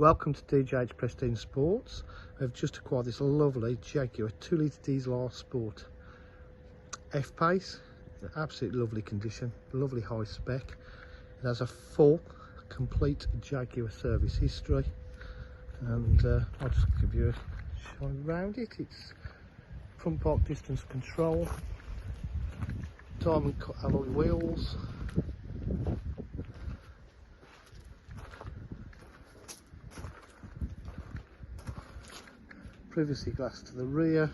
Welcome to DJH Prestige Sports. I've just acquired this lovely Jaguar 2-litre diesel R Sport F-Pace. Absolutely lovely condition, lovely high spec. It has a full, complete Jaguar service history, and I'll just give you a shine around it. It's front park distance control, diamond cut alloy wheels, privacy glass to the rear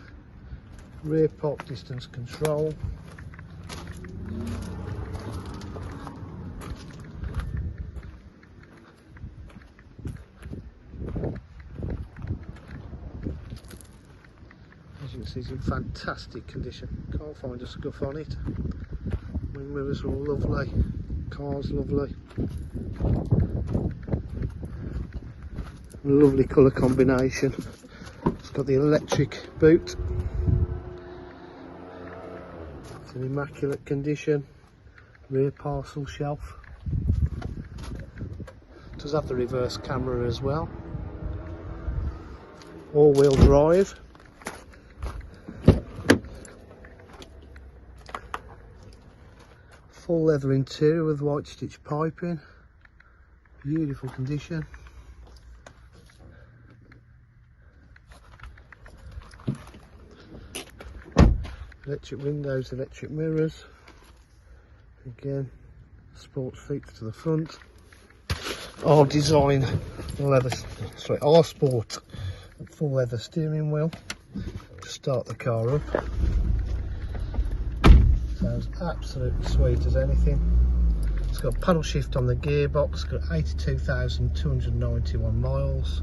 park distance control, as you can see it's in fantastic condition, can't find a scuff on it. Wing mirrors are all lovely, car's lovely, lovely colour combination. It's got the electric boot, it's in immaculate condition, rear parcel shelf, it does have the reverse camera as well, all-wheel drive, full leather interior with white stitch piping, beautiful condition. Electric windows, electric mirrors, again sports seats to the front, R design leather, R Sport full leather steering wheel to start the car up. Sounds absolutely sweet as anything. It's got paddle shift on the gearbox, got 82,291 miles,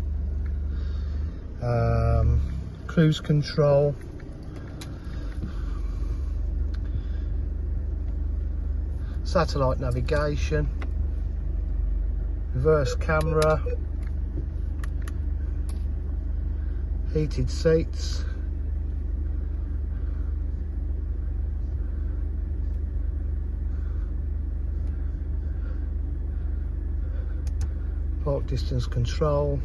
cruise control, satellite navigation, reverse camera, heated seats, park distance control,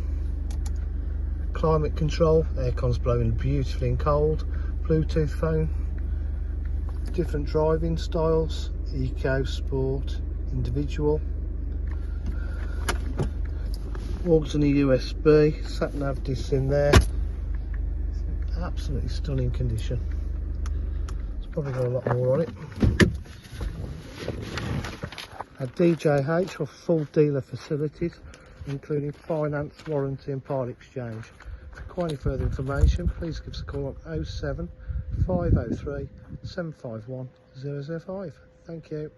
climate control, aircon's blowing beautifully and cold, Bluetooth phone, different driving styles, eco, sport, individual, auxiliary USB, sat nav discs in there. It's in absolutely stunning condition. It's probably got a lot more on it. At DJH for full dealer facilities, including finance, warranty and part exchange. For any further information, please give us a call on 07 503 751 005. Thank you.